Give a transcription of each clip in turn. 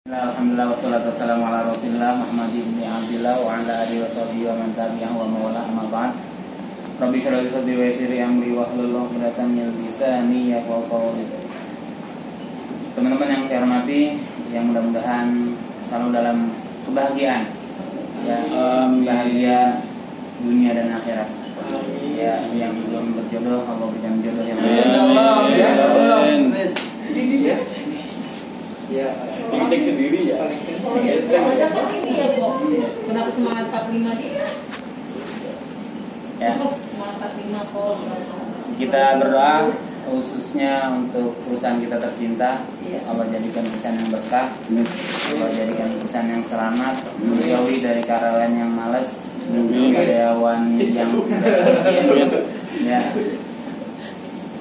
Alhamdulillah wassalatu wassalamu ala Rasulillah Muhammad ibn Abdillah wa ala alihi washabihi wa man tabi'ahu wa mawala amma ba'd. Rabbi shrah li sadri wa yassir li amri wahlul 'uqdatam min lisani yafqahu qawli. Teman-teman yang saya hormati, yang mudah-mudahan selalu dalam kebahagiaan. Ya, bahagia dunia dan akhirat. Ya, yang belum berjodoh Allah berikan jodoh yang baik. Ya, Tingtek sendiri ya. Kenapa semangat 45 dia? Ya. Semangat 45 kok. Kita berdoa khususnya untuk perusahaan kita tercinta. Allah jadikan perusahaan yang berkah. Allah jadikan perusahaan yang selamat, menjauhi dari karyawan yang malas, karyawan yang tidak ya.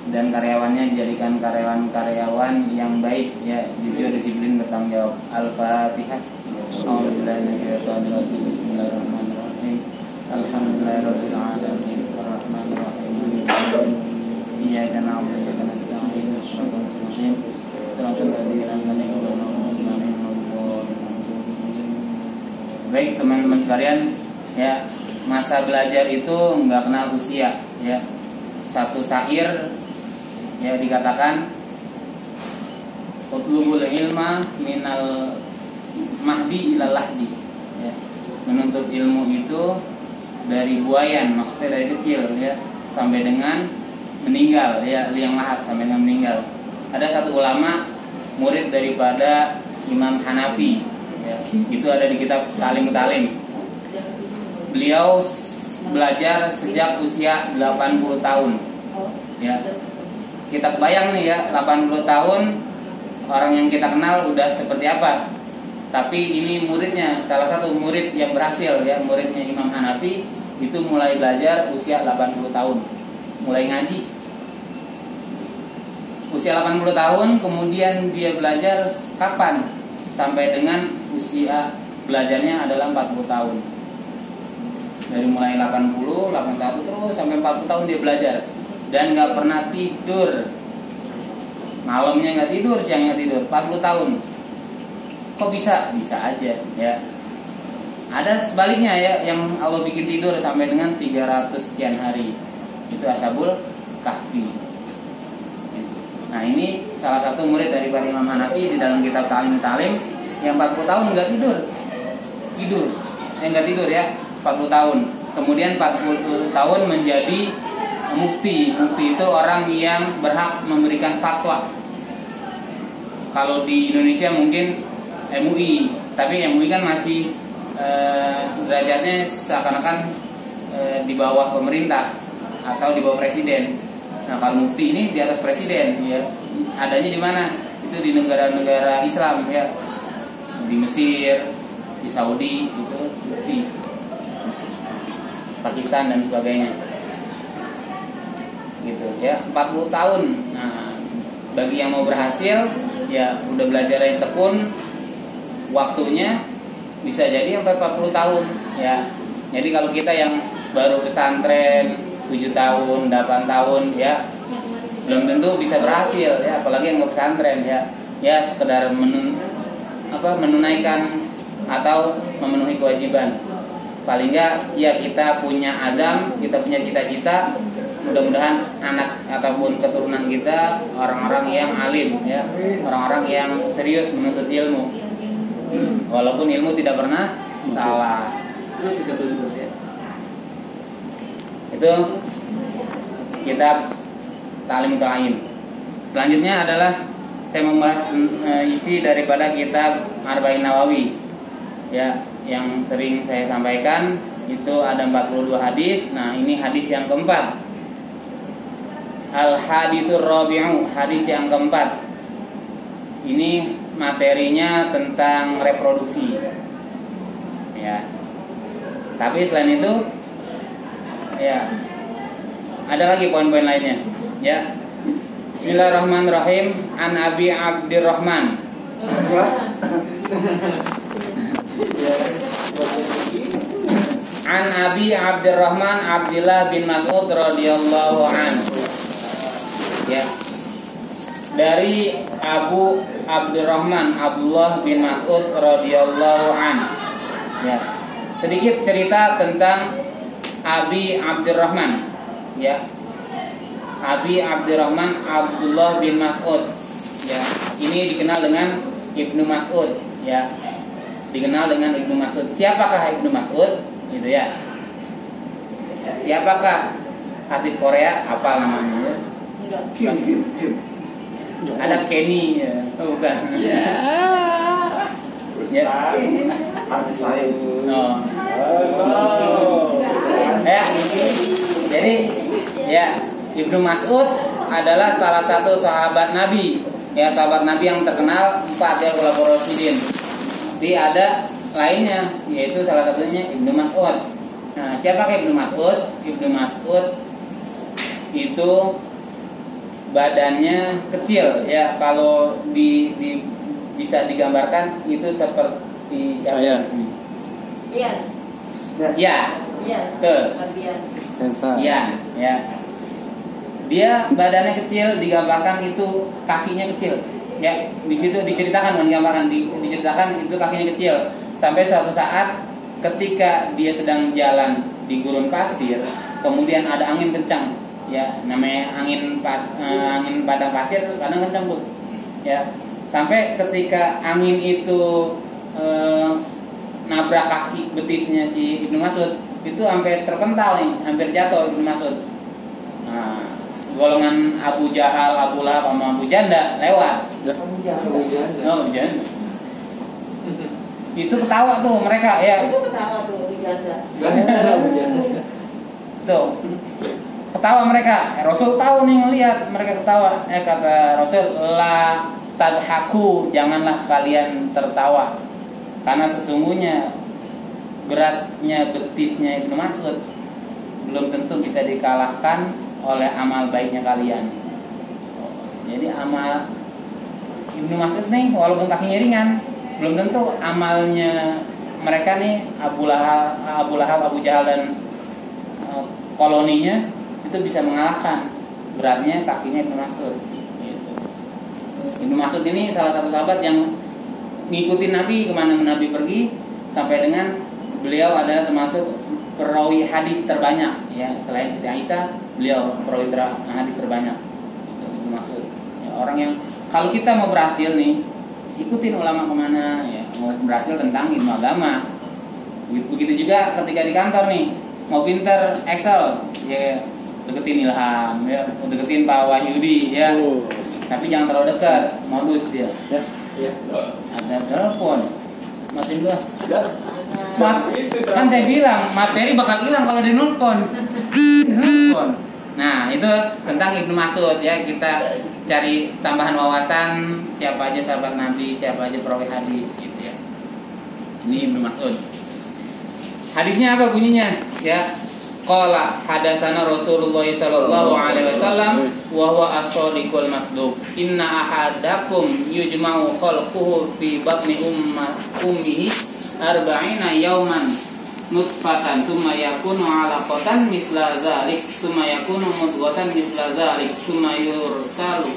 Dan karyawannya dijadikan karyawan yang baik, ya, jujur, disiplin, bertanggung jawab. Al-Fatihah. Bismillahirrahmanirrahim. Alhamdulillahirabbil alamin. Arrahmanir rahim. Iyyaka na'budu wa iyyaka nasta'in. Shiratal mustaqim. Shiratal ladzina an'amta 'alaihim. Baik teman-teman sekalian, ya, masa belajar itu enggak kenal usia, ya. Satu syair ya dikatakan utlubul ilma minal mahdi ilal lahdi, ya. Menuntut ilmu itu dari buayan, maksudnya dari kecil, ya, sampai dengan meninggal, ya, liang lahat, sampai dengan meninggal. Ada satu ulama murid daripada Imam Hanafi, ya, itu ada di kitab Talim. Beliau belajar sejak usia 80 tahun, ya. Kita kebayang nih, ya, 80 tahun orang yang kita kenal udah seperti apa. Tapi ini muridnya, salah satu murid yang berhasil, ya, muridnya Imam Hanafi itu mulai belajar usia 80 tahun, mulai ngaji usia 80 tahun. Kemudian dia belajar kapan? Sampai dengan usia belajarnya adalah 40 tahun. Dari mulai 80 tahun terus sampai 40 tahun dia belajar. Dan gak pernah tidur, malamnya gak tidur, siangnya tidur, 40 tahun. Kok bisa? Bisa aja, ya. Ada sebaliknya, ya, yang Allah bikin tidur sampai dengan 300 sekian hari. Itu Ashabul Kahfi. Nah, ini salah satu murid dari Imam Hanafi di dalam kitab Talim yang 40 tahun gak tidur, gak tidur, ya, 40 tahun. Kemudian 40 tahun menjadi mufti. Mufti itu orang yang berhak memberikan fatwa. Kalau di Indonesia mungkin MUI, tapi MUI kan masih derajatnya seakan-akan di bawah pemerintah atau di bawah presiden. Nah, kalau mufti ini di atas presiden, ya. Adanya di mana? Itu di negara-negara Islam, ya. Di Mesir, di Saudi, itu mufti. Pakistan dan sebagainya. Gitu, ya, 40 tahun. Nah, bagi yang mau berhasil, ya, udah belajar yang tekun, waktunya bisa jadi sampai 40 tahun, ya. Jadi kalau kita yang baru pesantren 7 tahun, 8 tahun, ya, belum tentu bisa berhasil, ya, apalagi yang mau pesantren, ya. Ya, sekedar menunaikan atau memenuhi kewajiban. Paling enggak, ya, kita punya azam, kita punya cita-cita. Mudah-mudahan anak ataupun keturunan kita orang-orang yang alim, ya, orang-orang yang serius menuntut ilmu. Walaupun ilmu tidak pernah salah, terus dituntut, ya. Itu kitab Talim. Selanjutnya adalah saya membahas isi daripada kitab Arba'in Nawawi, ya, yang sering saya sampaikan. Itu ada 42 hadis. Nah, ini hadis yang keempat. Al-hadisur rabi'u, hadis yang keempat. Ini materinya tentang reproduksi, ya. Tapi selain itu, ya, ada lagi poin-poin lainnya, ya. Bismillahirrahmanirrahim. An Abi Abdurrahman. An Abi Abdurrahman Abdullah bin Mas'ud radhiyallahu anhu. Ya. dari Abu Abdurrahman Abdullah bin Mas'ud radhiyallahu an. Ya. Sedikit cerita tentang Abi Abdurrahman, ya. Abi Abdurrahman Abdullah bin Mas'ud, ya. Ini dikenal dengan Ibnu Mas'ud, ya. Dikenal dengan Ibnu Mas'ud. Siapakah Ibnu Mas'ud? Gitu ya. Siapakah artis Korea? Apa namanya? Enggak. Ada Kenny, ya. Oh, bukan. Ya. Artis lain. Oh. Ya. Jadi ya, Ibnu Mas'ud adalah salah satu sahabat Nabi. Ya, sahabat Nabi yang terkenal 4 ya, Khulafaur Rasyidin. Tapi ada lainnya, yaitu salah satunya Ibnu Mas'ud. Nah, siapakah Ibnu Mas'ud? Ibnu Mas'ud itu badannya kecil, ya. Kalau bisa digambarkan itu seperti siapa? Iya. Ya. Iya. Betul. Bagian. Ya, ya. Dia badannya kecil, digambarkan itu kakinya kecil. Ya, di situ diceritakan, diceritakan itu kakinya kecil. Sampai suatu saat ketika dia sedang jalan di gurun pasir, kemudian ada angin kencang. Ya, namanya angin padang pasir kadang kencang tuh. Ya. Sampai ketika angin itu nabrak kaki betisnya si Ibnu Mas'ud, itu sampai terpental nih, hampir jatuh Ibnu Mas'ud. Nah, golongan Abu Jahal, Abu Lahab, sama Abu Janda lewat. Abu Janda. Oh, Janda. Itu ketawa tuh mereka, ya. Itu ketawa tuh Abu Janda. Tuh. Ketawa mereka. Rasul tahu nih ngelihat mereka ketawa. Kata Rasul, la tadhaku, janganlah kalian tertawa. Karena sesungguhnya beratnya betisnya Ibnu Mas'ud belum tentu bisa dikalahkan oleh amal baiknya kalian. Jadi amal Ibnu Mas'ud nih walaupun kakinya ringan, belum tentu amalnya mereka nih Abu Lahab, Abu Jahal dan koloninya itu bisa mengalahkan beratnya kakinya Ibnu Mas'ud. Gitu. Ibnu Mas'ud ini salah satu sahabat yang ngikutin Nabi kemana Nabi pergi, sampai dengan beliau adalah termasuk perawi hadis terbanyak, ya, selain Siti Aisyah, beliau perawi hadis terbanyak. Ibnu Mas'ud, ya, orang yang kalau kita mau berhasil nih, ikutin ulama kemana, ya, mau berhasil tentang ilmu agama. Begitu juga ketika di kantor nih, mau pinter Excel, ya, deketin Ilham, ya, deketin Pak Wahyudi, ya. Tapi jangan terlalu dekat, modus dia. Ya. Ada telepon, matiin gua. Kan saya bilang materi bakal hilang kalau dia nelpon. Nah, itu tentang Ibnu Mas'ud, ya. Kita cari tambahan wawasan siapa aja sahabat Nabi, siapa aja perawi hadis, gitu ya. Ini Ibnu Mas'ud. Hadisnya apa bunyinya? Ya. Qala hadatsana Rasulullah sallallahu alaihi wasallam wa huwa as-shadiqul masduq. Inna ahadakum yujma'u khalquhu fi batni ummihi arba'ina yawman nutfatan thumma yakunu 'alaqatan misla dzalik thumma yakunu mudghatan misla dzalik thumma yursalu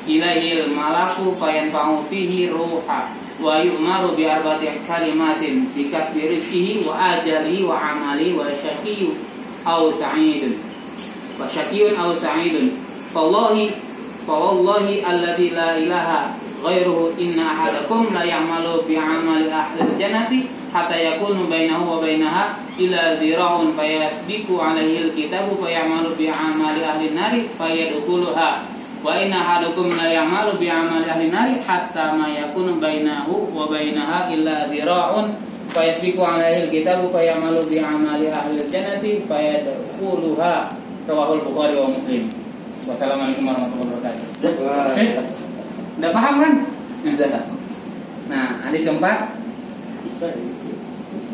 ilaihil malaku fayanfa'u fihi ruha wa yu'maru bi arba'ati kalimatin bi kasbi rizqihi wa ajalihi wa amali wa syaqiyyu aw sa'idun wa syaqiyyun aw sa'idun fawallahi alladzi la ilaha ghairuhu inna ahadakum la ya'malu bi 'amali ahli jannati hatta yakunu bainahu wa bainaha illa dhira'un fayasbiqu 'alaihi al-kitabu fayamalu bi 'amali ahli nari fayadkhuluha wa inna ahadakum la ya'malu bi 'amali ahli nari hatta ma yakunu bainahu wa bainaha illa dhira'un fayasbiqu 'alaihi al-kitabu fayamalu bi 'amali ahli jannati fayadkhuluha. Rawahul Bukhari wa Muslim. Wassalamualaikum warahmatullahi wabarakatuh. Udah paham kan? Nah, hadis keempat.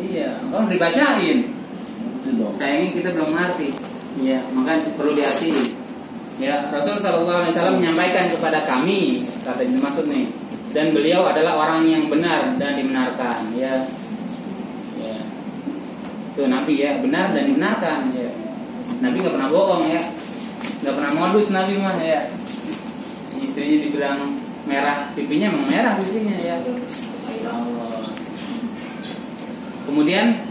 Iya, kalau dibacain. Sayangnya kita belum ngerti. Iya, maka perlu diartiin. Ya, Rasul sallallahu alaihi wasallam menyampaikan kepada kami, kata Ibnu Mas'ud nih, dan beliau adalah orang yang benar dan dibenarkan, ya. Ya. Itu Nabi, ya, benar dan dibenarkan, ya. Nabi enggak pernah bohong, ya. Enggak pernah modus Nabi mah, ya. istrinya dibilang merah pipinya, memang merah pipinya ya. Allah. Kemudian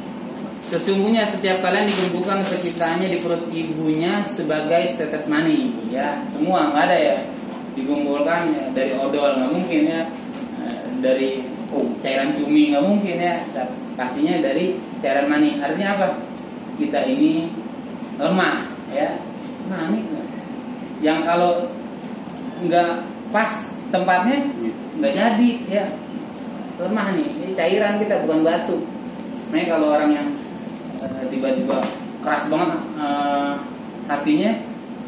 sesungguhnya setiap kalian dikumpulkan penciptaannya di perut ibunya sebagai setetes mani, ya semua nggak ada ya dikumpulkan ya, dari odol nggak mungkin ya, dari cairan cumi nggak mungkin ya, pastinya dari cairan mani. Artinya apa? Kita ini lemah ya, mani yang kalau nggak pas tempatnya nggak jadi ya, lemah nih. Ini cairan kita bukan batu. Nah kalau orang yang tiba-tiba keras banget hatinya,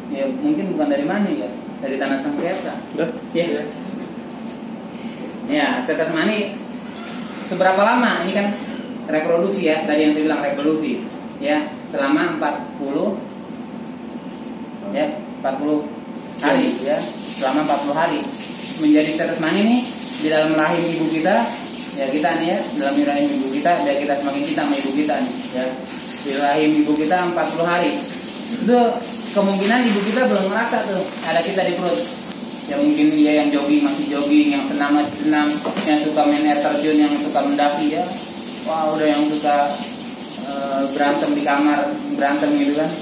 ya mungkin bukan dari mani ya, dari tanah sengketa. Ya. Ya, setetes mani seberapa lama? Ini kan reproduksi ya, tadi yang saya bilang reproduksi. Ya, selama 40 hari ya. Selama 40 hari menjadi setetes mani nih di dalam rahim ibu kita. Ya kita nih ya, dalam rahim ibu kita, biar kita semakin cinta sama ibu kita nih ya. Di rahim ibu kita 40 hari. Itu kemungkinan ibu kita belum ngerasa tuh ada kita di perut. Ya mungkin dia yang jogging masih jogging, yang senam masih senam, yang suka main air terjun, yang suka mendaki ya. Wah, udah yang suka berantem di kamar, berantem gitu kan.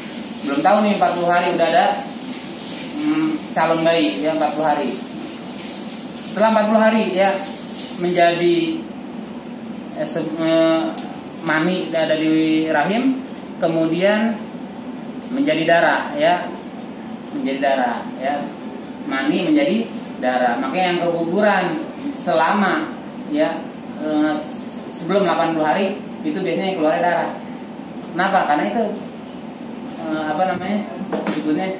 Belum tahu nih 40 hari udah ada calon bayi ya, 40 hari. Setelah 40 hari ya menjadi mani ada di rahim, kemudian menjadi darah ya, menjadi darah ya, mani menjadi darah. Makanya yang keguguran selama ya sebelum 80 hari itu biasanya keluar darah. Kenapa? Karena itu apa namanya sebutnya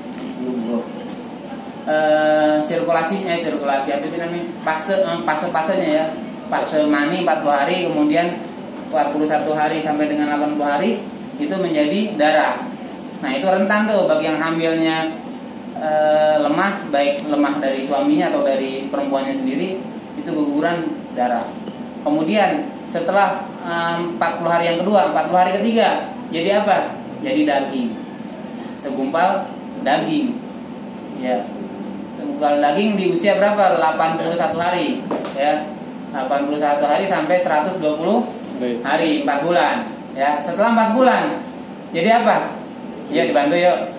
sirkulasi apa sih namanya, pasenya ya, fase mani 40 hari, kemudian 41 hari sampai dengan 80 hari itu menjadi darah. Nah itu rentan tuh bagi yang hamilnya lemah, baik lemah dari suaminya atau dari perempuannya sendiri, itu guguran darah. Kemudian setelah 40 hari yang kedua, 40 hari ketiga, jadi apa? Jadi daging, segumpal daging ya. Segumpal daging di usia berapa? 81 hari ya, 81 hari sampai 120 hari, 4 bulan ya. Setelah 4 bulan jadi apa? Ya dibantu yuk.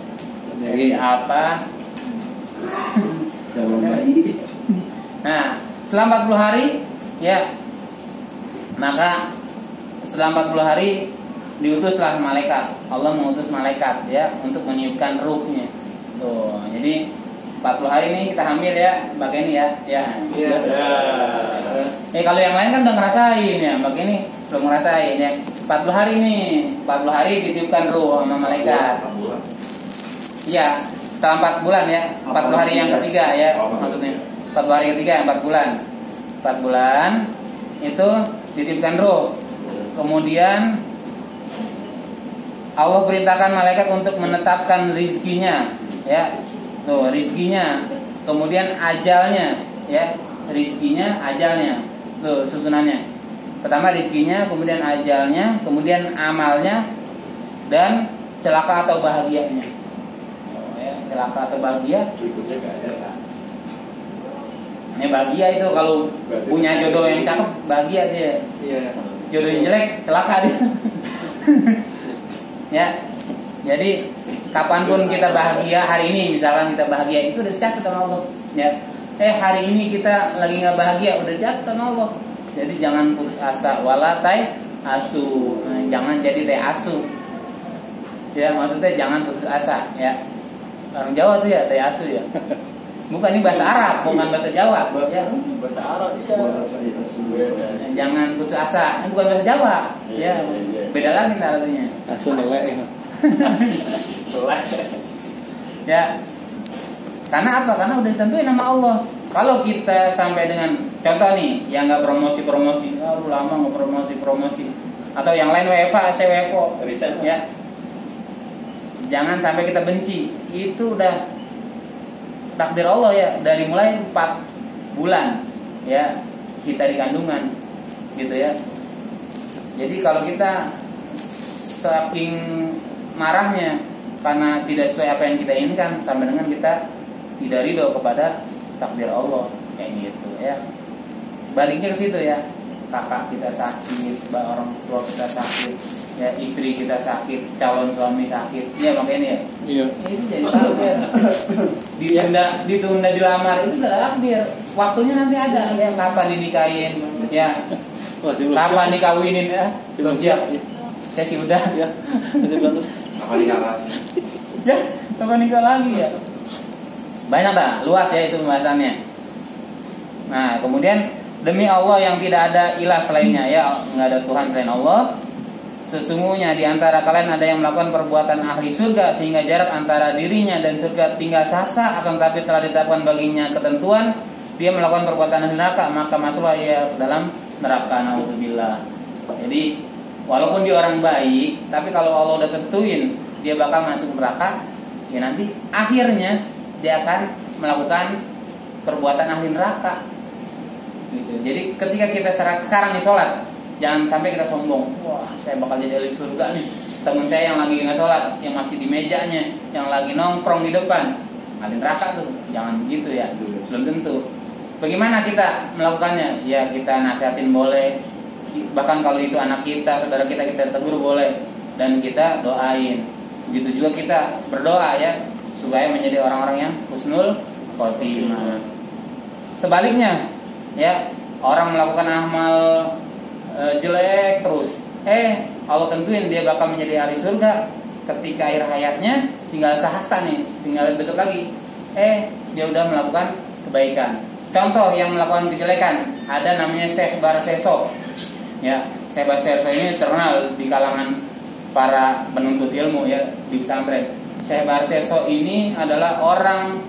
Jadi apa? Nah setelah 40 hari ya, maka setelah 40 hari diutuslah malaikat. Allah mengutus malaikat ya untuk meniupkan ruhnya. Tuh, jadi 40 hari ini kita hamil ya, bagian ini ya. Ya. Kalau yang lain kan udah ngerasain ya, bagian ini belum ngerasain ya. 40 hari nih, 40 hari ditiupkan ruh sama malaikat. Iya, setelah 4 bulan ya, 40 hari yang ketiga ya, maksudnya 40 hari ketiga 4 bulan. 4 bulan itu ditiupkan ruh. Kemudian Allah perintahkan malaikat untuk menetapkan rizkinya ya. Tuh, rizkinya, kemudian ajalnya ya, rizkinya, ajalnya. Tuh susunannya. Pertama rizkinya, kemudian ajalnya, kemudian amalnya, dan celaka atau bahagianya. Oh, ya, celaka atau bahagia. Ini bahagia itu kalau punya jodoh yang cakep, bahagia dia. Jodoh yang jelek, celaka dia. Ya. Jadi kapanpun kita bahagia, hari ini misalkan kita bahagia, itu udah dicatat sama Allah ya. Hari ini kita lagi nggak bahagia, udah dicatat sama Allah. Jadi jangan putus asa, wala tai asu, jangan jadi teh asu ya, maksudnya jangan putus asa ya. Orang Jawa tuh ya teh asu ya, bukan, ini bahasa Arab bukan bahasa Jawa ya. Bahasa Arab iya. Jangan putus asa, ini bukan bahasa Jawa ya, beda lagi artinya. Asu melek ya. Karena apa? Karena udah ditentuin sama Allah. Kalau kita sampai dengan contoh nih, yang nggak promosi, lama nggak promosi, atau yang lain WFA, CWFO, ya, jangan sampai kita benci. Itu udah takdir Allah ya. Dari mulai 4 bulan ya kita di kandungan, gitu ya. Jadi kalau kita saking marahnya karena tidak sesuai apa yang kita inginkan, sampai dengan kita tidak ridho kepada takdir Allah kayak gitu ya. Baliknya ke situ ya, kakak kita sakit, orang tua kita sakit, ya istri kita sakit, calon suami sakit, ya makanya ya. Iya. Itu jadi takdir. Ditunda dilamar itu udah takdir. Waktunya nanti ada ya, kapan dinikahin, ya. Kapan dikawinin ya? Belum siap. Saya sih udah. Ya. Saya bilang Kapan nikah lagi? Ya, kapan nikah lagi ya? Banyak dah, luas ya itu pembahasannya. Nah, kemudian demi Allah yang tidak ada ilah selainnya ya, nggak ada Tuhan selain Allah. Sesungguhnya di antara kalian ada yang melakukan perbuatan ahli surga sehingga jarak antara dirinya dan surga tinggal sasa, akan tapi telah ditetapkan baginya ketentuan. Dia melakukan perbuatan ahli neraka, maka masuklah ia ke dalam neraka. Naudzubillah. Jadi walaupun dia orang baik, tapi kalau Allah udah tentuin dia bakal masuk neraka, ya nanti akhirnya dia akan melakukan perbuatan ahli neraka. Gitu. Jadi ketika kita sekarang nih sholat, jangan sampai kita sombong. Wah, saya bakal jadi ahli surga nih. Teman saya yang lagi nggak sholat, yang masih di mejanya, yang lagi nongkrong di depan, ahli neraka tuh. Jangan begitu ya. Belum tentu. Bagaimana kita melakukannya? Ya kita nasihatin boleh. Bahkan kalau itu anak kita, saudara kita tegur boleh. Dan kita doain. Begitu juga kita berdoa ya, supaya menjadi orang-orang yang husnul khotimah. Sebaliknya, ya orang melakukan amal jelek terus, Allah tentuin dia bakal menjadi ahli surga. Ketika akhir hayatnya tinggal sahasta nih, tinggal deket lagi, dia udah melakukan kebaikan. Contoh yang melakukan kejelekan, ada namanya Syekh Barseso. Ya, Syekh Barseso ini terkenal di kalangan para penuntut ilmu ya di pesantren. Syekh Barseso ini adalah orang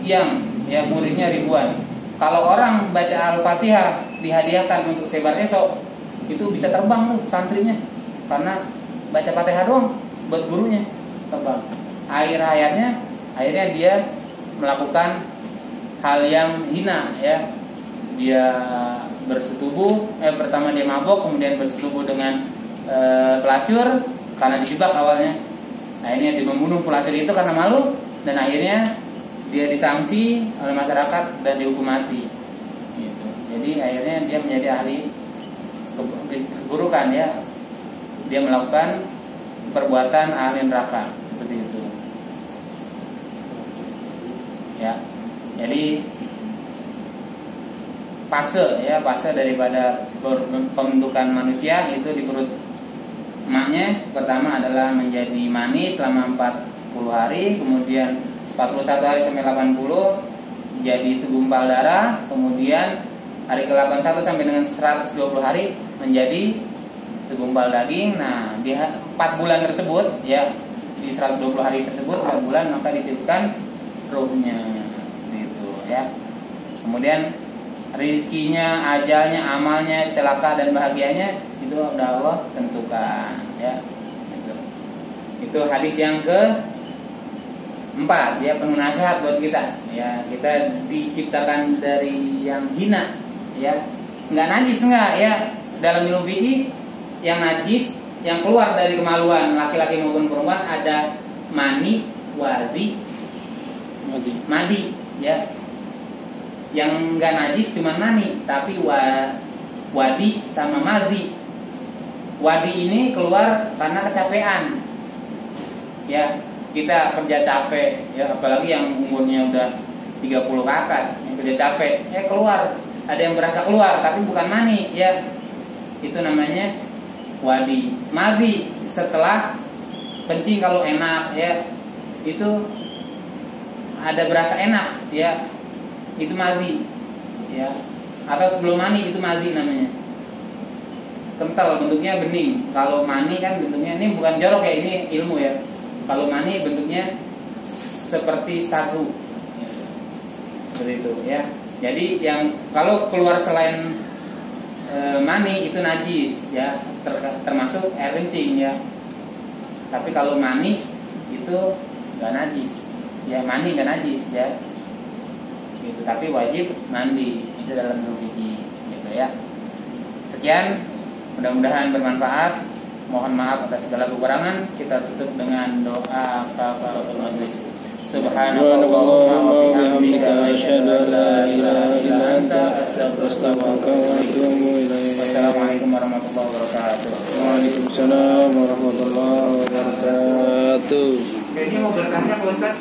yang ya muridnya ribuan. Kalau orang baca Al-Fatihah dihadiahkan untuk Syekh Barseso, itu bisa terbang tuh santrinya, karena baca Fatihah doang buat gurunya terbang. Akhirnya dia melakukan hal yang hina ya. Dia bersetubuh, pertama dia mabok, kemudian bersetubuh dengan pelacur karena dijebak awalnya. Akhirnya dia membunuh pelacur itu karena malu, dan akhirnya dia disanksi oleh masyarakat dan dihukum mati. Gitu. Jadi akhirnya dia menjadi ahli keburukan ya. Dia melakukan perbuatan ahli neraka seperti itu. Ya. Jadi fase daripada pembentukan manusia itu di perut emaknya. Pertama adalah menjadi mani selama 40 hari, kemudian 41 hari sampai 80 jadi segumpal darah, kemudian hari ke-81 sampai dengan 120 hari menjadi segumpal daging. Nah, di 4 bulan tersebut ya, di 120 hari tersebut 4 bulan maka ditiupkan ruhnya seperti itu ya. Kemudian rizkinya, ajalnya, amalnya, celaka dan bahagianya itu udah Allah tentukan ya. Itu hadis yang ke-4 ya, penuh nasihat buat kita ya. Kita diciptakan dari yang hina ya, nggak najis nggak ya. Dalam ilmu fikih yang najis yang keluar dari kemaluan laki-laki maupun perempuan ada mani, madi ya. Yang nggak najis cuma mani, tapi wadi sama madhi. Wadi ini keluar karena kecapean. Ya, kita kerja capek ya, apalagi yang umurnya udah 30 ke atas, yang kerja capek, keluar. Ada yang berasa keluar tapi bukan mani ya. Itu namanya wadi. Madhi setelah kencing kalau enak ya. Itu ada berasa enak ya. Itu madhi ya. Atau sebelum mani itu madhi namanya. Kental, bentuknya bening. Kalau mani kan bentuknya, ini bukan jorok ya, ini ilmu ya. Kalau mani bentuknya seperti sagu ya. Seperti itu ya. Jadi yang kalau keluar selain mani itu najis ya, termasuk air kencing ya. Tapi kalau manis itu nggak najis ya, mani nggak najis ya. Gitu, tapi wajib mandi, itu dalam ilmu fikih gitu ya. Sekian, mudah-mudahan bermanfaat. Mohon maaf atas segala kekurangan. Kita tutup dengan doa kafaratul majlis. Subhanakallahumma wa bihamdika asyhadu an la ilaha illa anta astaghfiruka wa atubu ilaik. Wassalamualaikum warahmatullahi wabarakatuh. Waalaikumsalam warahmatullahi wabarakatuh. Ini mau bertanya Pak Ustaz.